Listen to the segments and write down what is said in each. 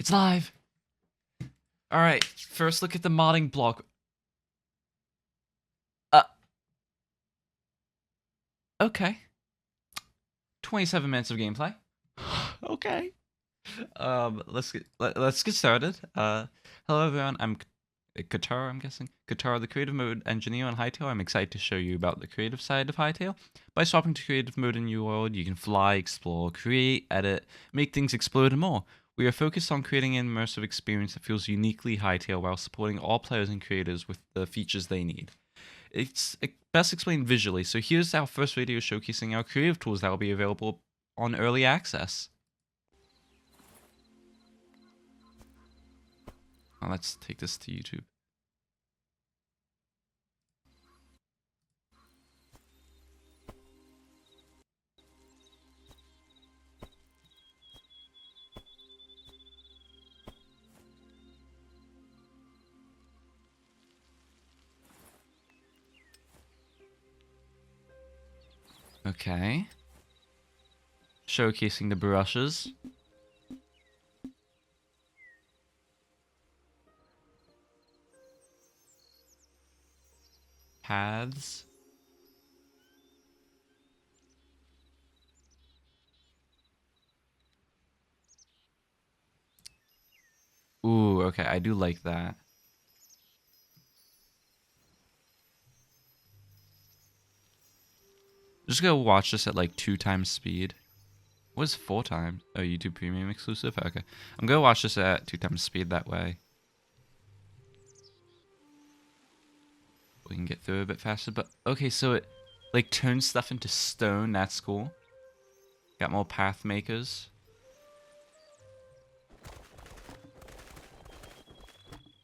It's live. All right. First, look at the modding block. Okay. 27 minutes of gameplay. Okay. Let's get started. Hello everyone. I'm Qatar. I'm guessing Qatar, the creative mode engineer on Hytale. I'm excited to show you about the creative side of Hytale. By swapping to creative mode in your world, you can fly, explore, create, edit, make things explode, and more. We are focused on creating an immersive experience that feels uniquely Hytale while supporting all players and creators with the features they need. It's best explained visually, so here's our first video showcasing our creative tools that will be available on early access. Now let's take this to YouTube. Okay. Showcasing the brushes. Paths. Ooh, okay, I do like that. Just go watch this at like 2 times speed. What is 4 times? Oh, YouTube Premium exclusive? Okay. I'm gonna watch this at 2 times speed that way. We can get through it a bit faster, but okay, so it like turns stuff into stone. That's cool. Got more path makers.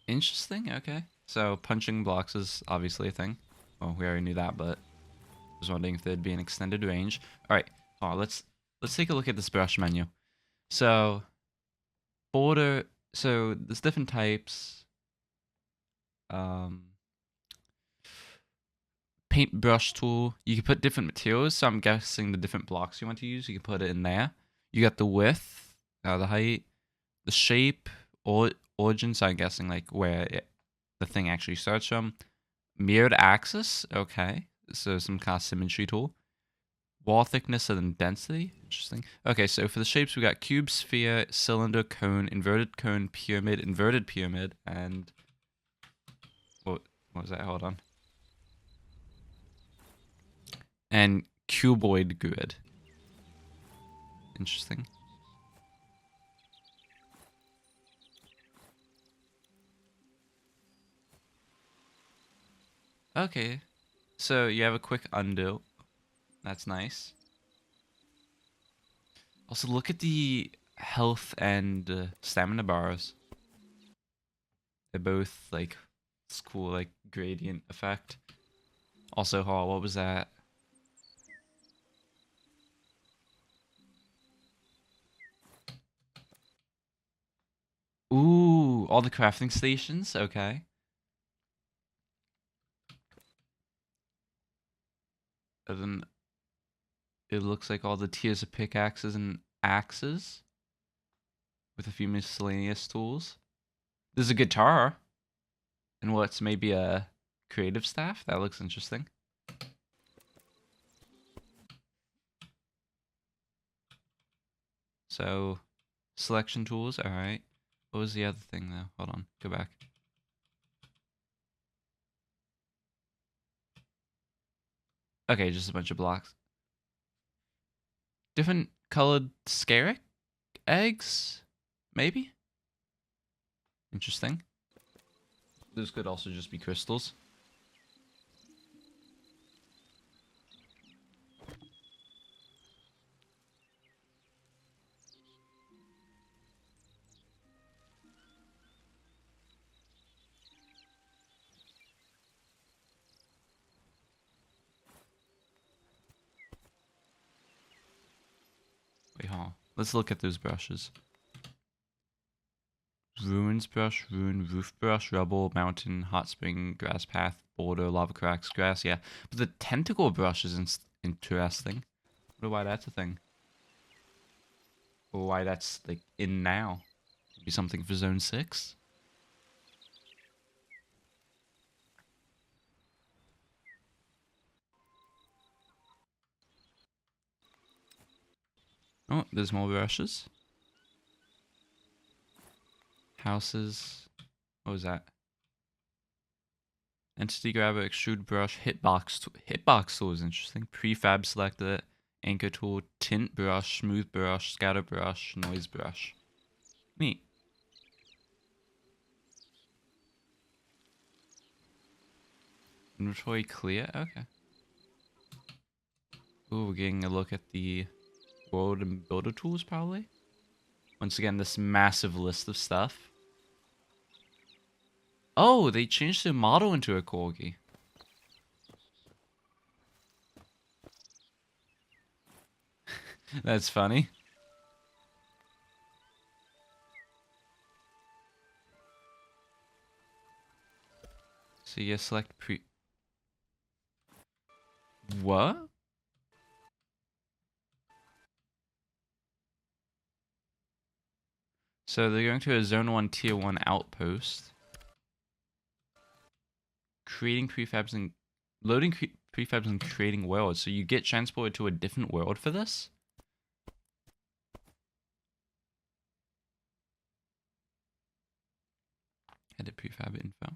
Interesting, okay. So punching blocks is obviously a thing. Well, we already knew that, but I was wondering if there'd be an extended range. Alright, let's take a look at this brush menu. So border, so there's different types. Paintbrush tool. You can put different materials, so I'm guessing the different blocks you want to use, you can put it in there. You got the width, the height, the shape, or origin, so I'm guessing like where the thing actually starts from. Mirrored axis, okay. So some kind of symmetry tool. Wall thickness and then density, interesting. Okay, so for the shapes we got cube, sphere, cylinder, cone, inverted cone, pyramid, inverted pyramid, and what was that? Hold on. And cuboid grid. Interesting. Okay, so you have a quick undo. That's nice. Also, look at the health and stamina bars. They're both like, it's cool, like gradient effect. Also, what was that? Ooh, all the crafting stations. Okay. And then it looks like all the tiers of pickaxes and axes with a few miscellaneous tools. There's a guitar and what's maybe a creative staff. That looks interesting. So, selection tools. All right. What was the other thing though? Hold on. Go back. Okay, just a bunch of blocks. Different colored scarab eggs, maybe? Interesting. Those could also just be crystals. Wait, hold on. Let's look at those brushes. Ruins brush, ruin, roof brush, rubble, mountain, hot spring, grass path, border, lava cracks, grass, yeah. But the tentacle brush is interesting. I wonder why that's a thing. Or why that's like in now. Be something for Zone 6. Oh, there's more brushes. Houses. What was that? Entity grabber, extrude brush, hitbox. Hitbox tool is interesting. Prefab selector, anchor tool, tint brush, smooth brush, scatter brush, noise brush. Neat. Inventory clear. Okay. Ooh, we're getting a look at the world and builder tools probably. Once again, this massive list of stuff. Oh, they changed the model into a corgi. That's funny. So you select What? So they're going to a Zone 1 Tier 1 outpost. Creating prefabs and... Loading prefabs and creating worlds. So you get transported to a different world for this? Edit prefab info.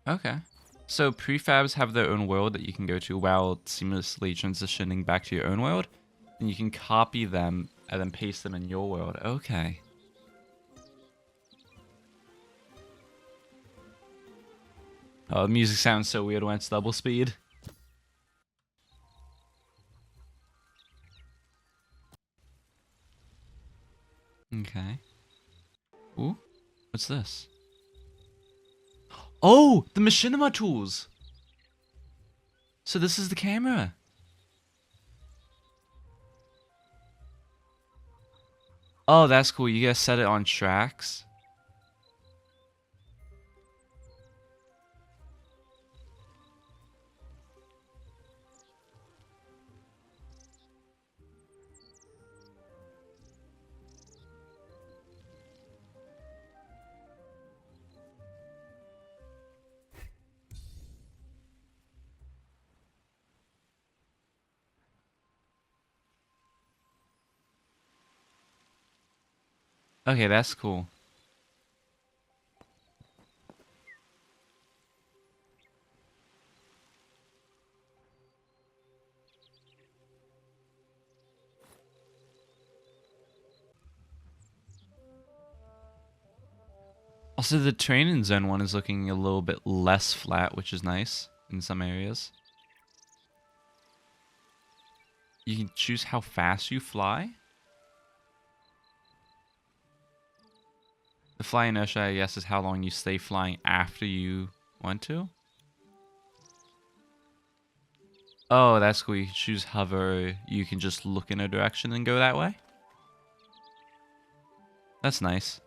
Okay. So prefabs have their own world that you can go to while seamlessly transitioning back to your own world. And you can copy them and then paste them in your world. Okay. Oh, the music sounds so weird when it's double speed. Okay. Ooh, what's this? Oh, the machinima tools! So this is the camera. Oh, that's cool. You guys set it on tracks. Okay, that's cool. Also, the terrain in Zone 1 is looking a little bit less flat, which is nice in some areas. You can choose how fast you fly. The fly inertia, I guess, is how long you stay flying after you want to. Oh, that's cool. You can choose hover. You can just look in a direction and go that way. That's nice.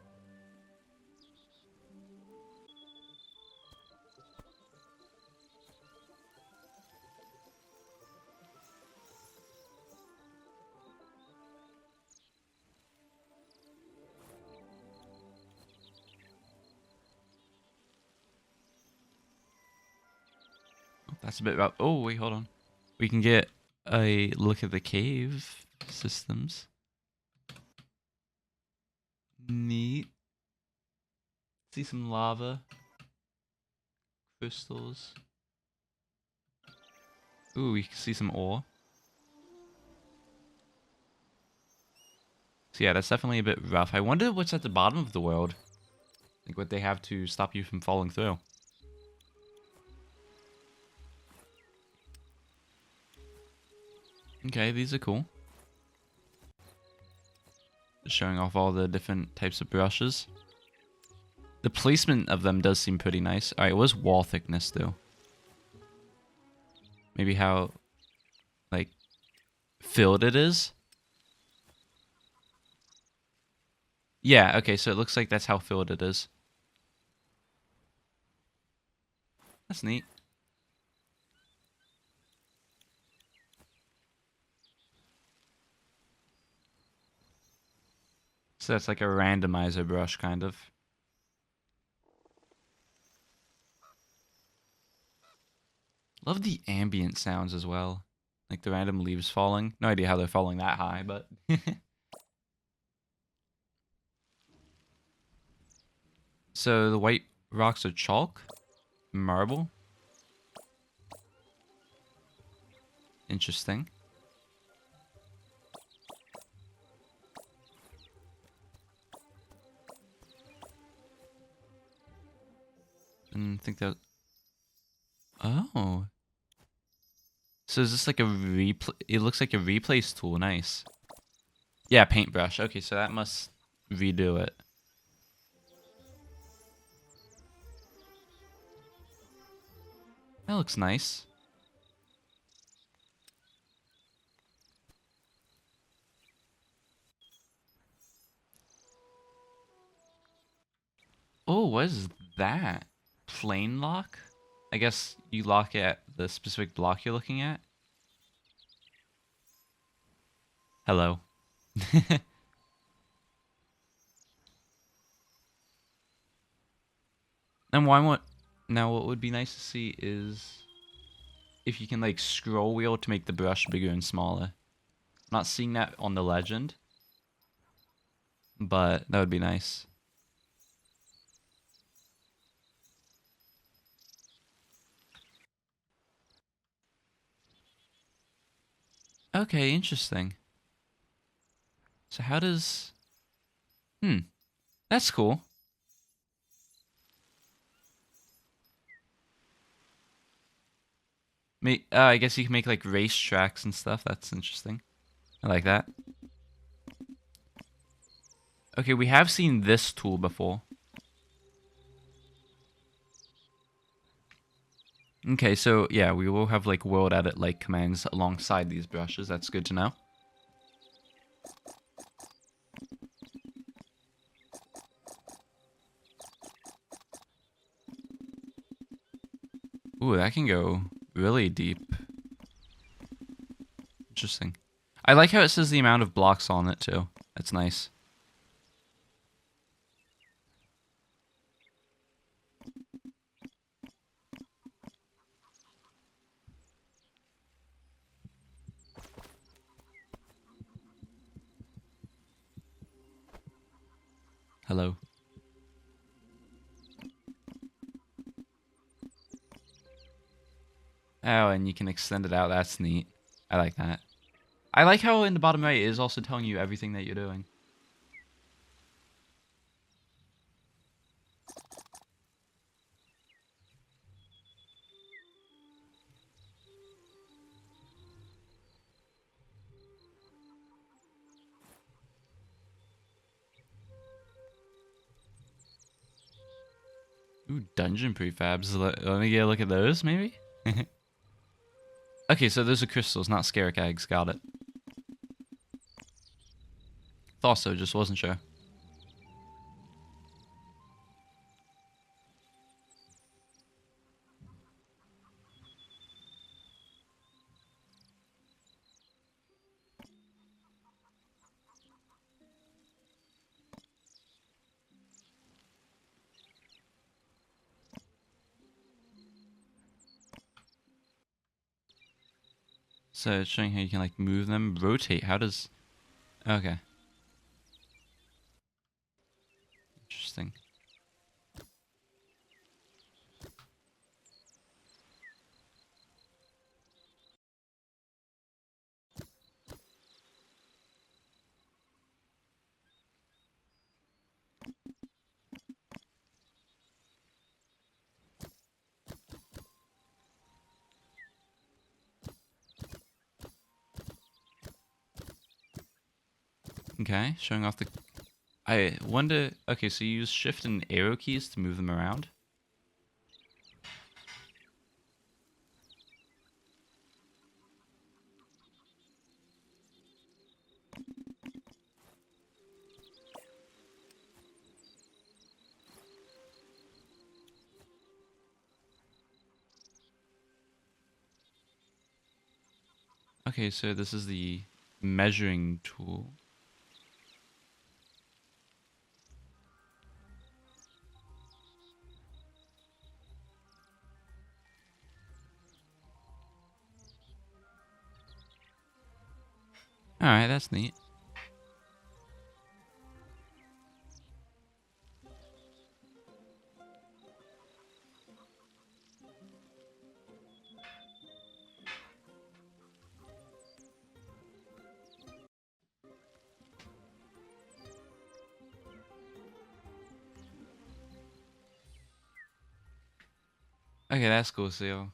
That's a bit rough. Oh, wait, hold on. We can get a look at the cave systems. Neat. See some lava. Crystals. Ooh, we can see some ore. So yeah, that's definitely a bit rough. I wonder what's at the bottom of the world. Like what they have to stop you from falling through. Okay, these are cool. Just showing off all the different types of brushes. The placement of them does seem pretty nice. Alright, what was wall thickness though? Maybe how, like, filled it is. Yeah, okay, so it looks like that's how filled it is. That's neat. So that's like a randomizer brush, kind of. Love the ambient sounds as well. Like the random leaves falling. No idea how they're falling that high, but... So the white rocks are chalk? Marble? Interesting. And I think that... Oh. So is this like a replay? It looks like a replace tool. Nice. Yeah, paintbrush. Okay, so that must redo it. That looks nice. Oh, what is that? Plane lock? I guess you lock it at the specific block you're looking at. Hello. And why what? Now, what would be nice to see is if you can like scroll wheel to make the brush bigger and smaller. I'm not seeing that on the legend, but that would be nice. Okay, interesting. So how does... That's cool. I guess you can make like race tracks and stuff. That's interesting. I like that. Okay, we have seen this tool before. Okay, so yeah, we will have like world edit like commands alongside these brushes. That's good to know. Ooh, that can go really deep. Interesting. I like how it says the amount of blocks on it too. That's nice. Hello. Oh, and you can extend it out. That's neat. I like that. I like how in the bottom right it is also telling you everything that you're doing. Ooh, dungeon prefabs. Let me get a look at those, maybe? Okay, so those are crystals, not scarab eggs. Got it. Thought so, just wasn't sure. So it's showing how you can like move them, rotate. How does... Okay. Interesting. Okay, showing off the... I wonder... Okay, so you use shift and arrow keys to move them around? Okay, so this is the measuring tool. Alright, that's neat. Okay, that's cool. So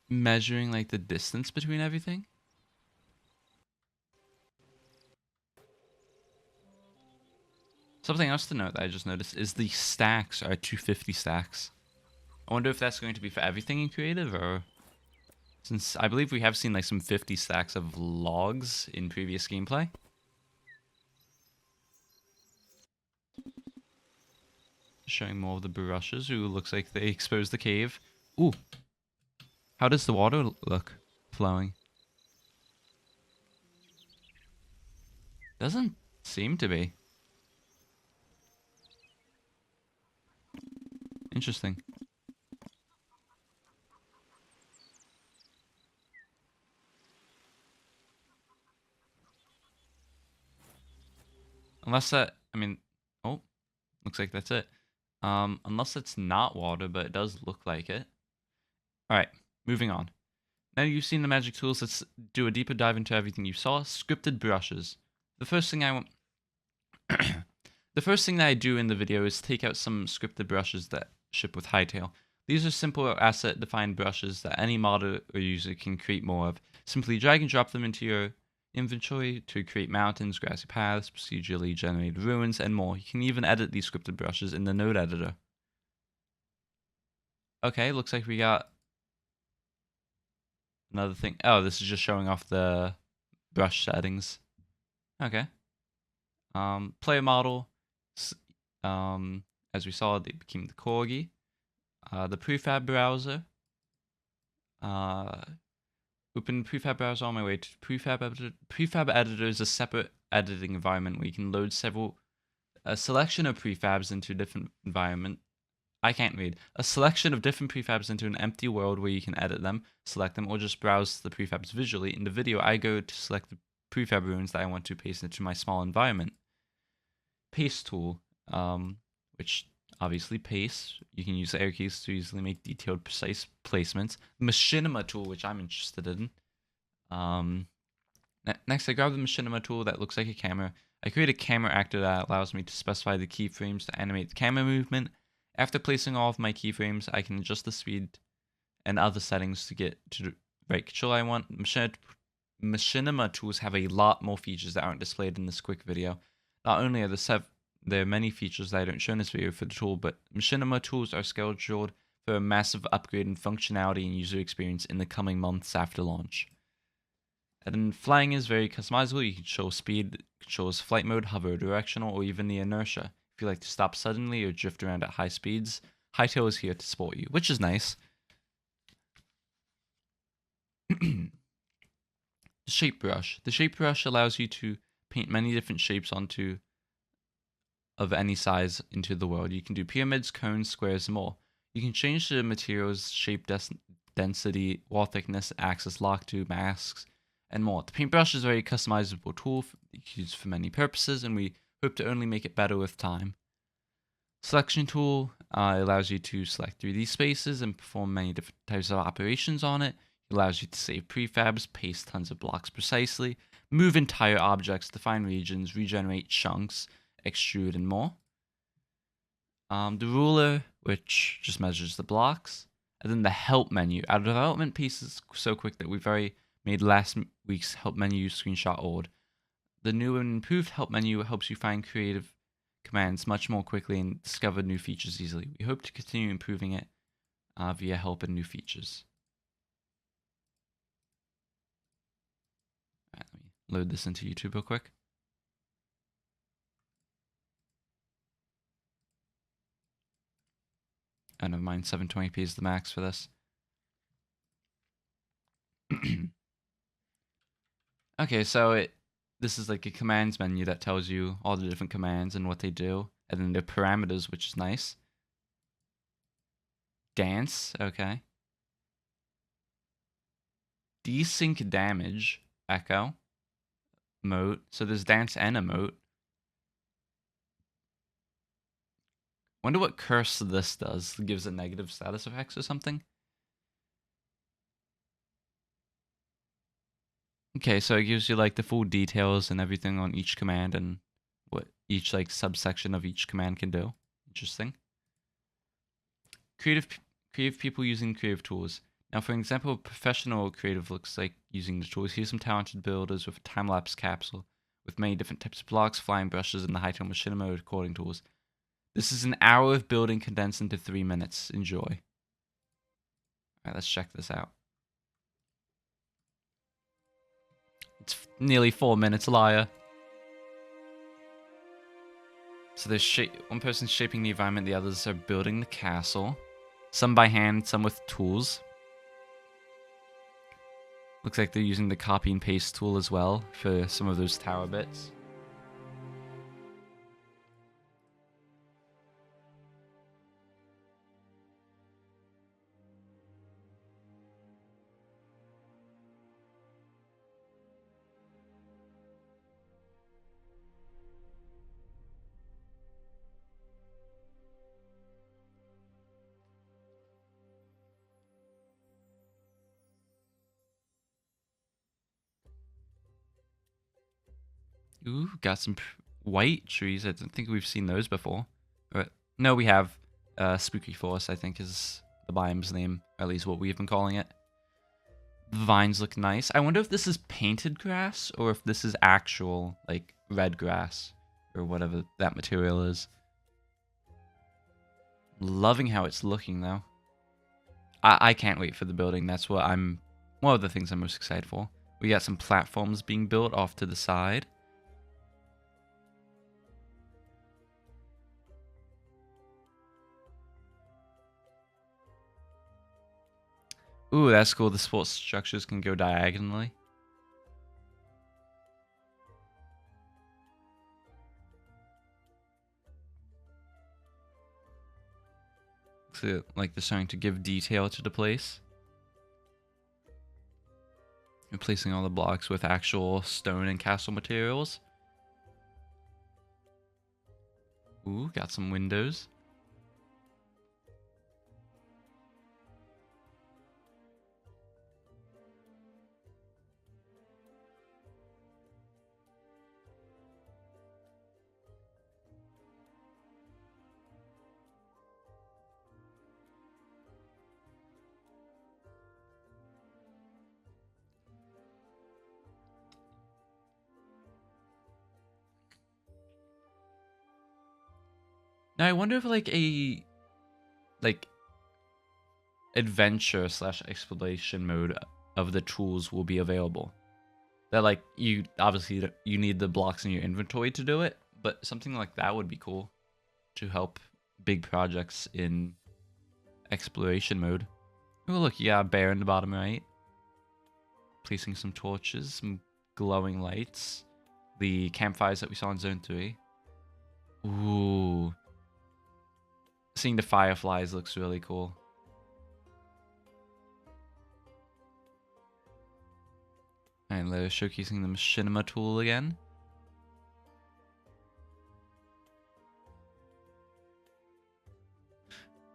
measuring like the distance between everything. Something else to note that I just noticed is the stacks are 250 stacks. I wonder if that's going to be for everything in creative, or since I believe we have seen like some 50 stacks of logs in previous gameplay. Showing more of the brushes. Ooh, looks like they exposed the cave. Ooh, how does the water look flowing? Doesn't seem to be. Interesting. Unless that, I mean, oh, looks like that's it. Unless it's not water, but it does look like it. All right, moving on. Now you've seen the magic tools, let's do a deeper dive into everything you saw. Scripted brushes. The first thing I want... The first thing that I do in the video is take out some scripted brushes that ship with Hytale. These are simple asset-defined brushes that any modder or user can create more of. Simply drag and drop them into your inventory to create mountains, grassy paths, procedurally generated ruins, and more. You can even edit these scripted brushes in the node editor. Okay, looks like we got another thing. Oh, this is just showing off the brush settings. Okay. Player model. As we saw, they became the corgi. The prefab browser. Open prefab browser on my way to prefab editor. Prefab editor is a separate editing environment where you can load a selection of prefabs into a different environment. I can't read. A selection of different prefabs into an empty world where you can edit them, select them, or just browse the prefabs visually. In the video, I go to select the prefab ruins that I want to paste into my small environment. Paste tool, which obviously paste. You can use the arrow keys to easily make detailed, precise placements. Machinima tool, which I'm interested in. Next, I grab the machinima tool that looks like a camera. I create a camera actor that allows me to specify the keyframes to animate the camera movement. After placing all of my keyframes, I can adjust the speed and other settings to get to the right control I want. Machinima tools have a lot more features that aren't displayed in this quick video. Not only are there are many features that I don't show in this video for the tool, but machinima tools are scheduled for a massive upgrade in functionality and user experience in the coming months after launch. And then flying is very customizable. You can control speed, controls flight mode, hover, directional, or even the inertia. If you like to stop suddenly or drift around at high speeds, Hytale is here to support you, which is nice. The shape brush. The shape brush allows you to paint many different shapes of any size into the world. You can do pyramids, cones, squares, and more. You can change the materials, shape density, wall thickness, axis lock to masks, and more. The paintbrush is a very customizable tool used for many purposes, and we hope to only make it better with time. Selection tool allows you to select 3D spaces and perform many different types of operations on it. It allows you to save prefabs, paste tons of blocks precisely, move entire objects, define regions, regenerate chunks, extrude, and more. The ruler, which just measures the blocks, and then the help menu. Our development piece is so quick that we've already made last week's help menu screenshot old. The new and improved help menu helps you find creative commands much more quickly and discover new features easily. We hope to continue improving it via help and new features. All right, let me load this into YouTube real quick. Oh, never mind, 720p is the max for this. Okay, so this is like a commands menu that tells you all the different commands and what they do, and then the parameters, which is nice. Dance, okay. Desync damage, echo, emote. So there's dance and emote. Wonder what curse this does. It gives it negative status effects or something. Okay, so it gives you like the full details and everything on each command and what each like subsection of each command can do. Interesting. Creative creative people using creative tools. Now, for example, professional creative looks like using the tools. Here's some talented builders with a time-lapse capsule with many different types of blocks, flying brushes, and the Hytale machinima recording tools. This is an hour of building condensed into 3 minutes. Enjoy. All right, let's check this out. It's nearly 4 minutes, liar. So there's one person's shaping the environment, the others are building the castle. Some by hand, some with tools. Looks like they're using the copy and paste tool as well for some of those tower bits. Ooh, got some white trees. I don't think we've seen those before. No, we have. Spooky Forest, I think, is the biome's name. Or at least what we've been calling it. The vines look nice. I wonder if this is painted grass or if this is actual, like, red grass. Or whatever that material is. Loving how it's looking, though. I can't wait for the building. That's what one of the things I'm most excited for. We got some platforms being built off to the side. Ooh, that's cool. The support structures can go diagonally. So, like they're starting to give detail to the place. Replacing all the blocks with actual stone and castle materials. Ooh, got some windows. Now I wonder if like adventure / exploration mode of the tools will be available. That like you obviously you need the blocks in your inventory to do it, but something like that would be cool to help big projects in exploration mode. Oh look, you got a bear in the bottom right. Placing some torches, some glowing lights. The campfires that we saw in Zone 3. Ooh. Seeing the fireflies looks really cool. And they're showcasing the machinima tool again.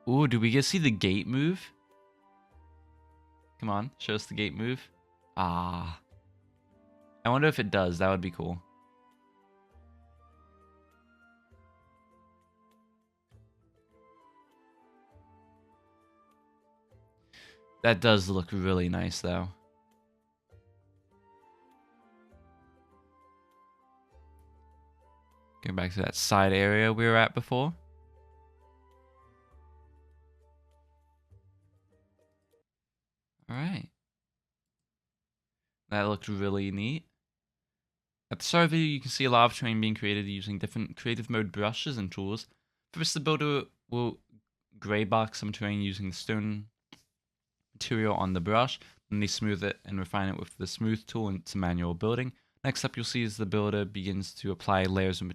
Ooh, do we get to see the gate move? Come on, show us the gate move. Ah. I wonder if it does. That would be cool. That does look really nice, though. Going back to that side area we were at before. Alright. That looked really neat. At the start of the video, you can see a lot of terrain being created using different creative mode brushes and tools. First, the builder will gray box some terrain using the stone material on the brush, then they smooth it and refine it with the smooth tool into manual building. Next up, you'll see is the builder begins to apply layers of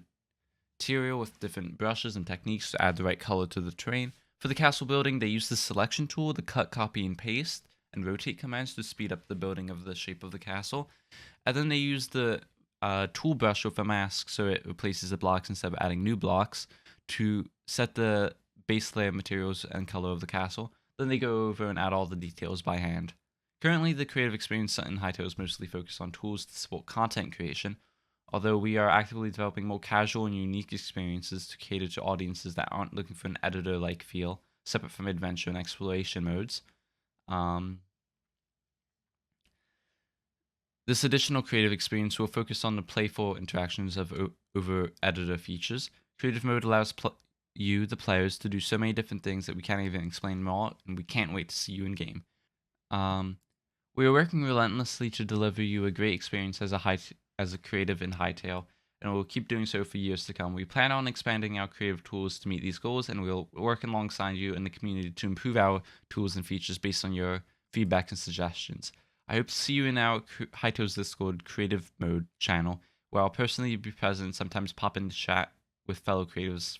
material with different brushes and techniques to add the right color to the terrain. For the castle building, they use the selection tool, the cut, copy, and paste, and rotate commands to speed up the building of the shape of the castle. And then they use the tool brush with a mask, so it replaces the blocks instead of adding new blocks, to set the base layer materials and color of the castle. Then they go over and add all the details by hand. Currently, the creative experience in Hytale is mostly focused on tools to support content creation, although we are actively developing more casual and unique experiences to cater to audiences that aren't looking for an editor-like feel, separate from adventure and exploration modes. This additional creative experience will focus on the playful interactions of over editor features. Creative mode allows you, the players, to do so many different things that we can't even explain more, and we can't wait to see you in game. We are working relentlessly to deliver you a great experience as a creative in Hytale, and we'll keep doing so for years to come. We plan on expanding our creative tools to meet these goals, and we'll work alongside you in the community to improve our tools and features based on your feedback and suggestions. I hope to see you in our Hytale's Discord Creative Mode channel, where I'll personally be present and sometimes pop in to chat with fellow creatives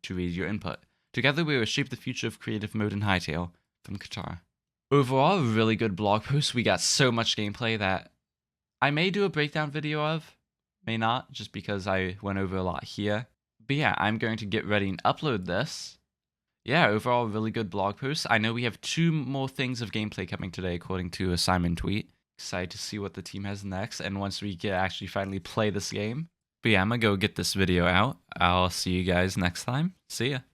to read your input. Together, we will shape the future of creative mode in Hytale. From Qatar. Overall, a really good blog post. We got so much gameplay that I may do a breakdown video of, may not, just because I went over a lot here. But yeah, I'm going to get ready and upload this. Yeah, overall, really good blog post. I know we have 2 more things of gameplay coming today, according to a Simon tweet. Excited to see what the team has next, and once we get actually finally play this game. But yeah, I'm gonna go get this video out. I'll see you guys next time. See ya.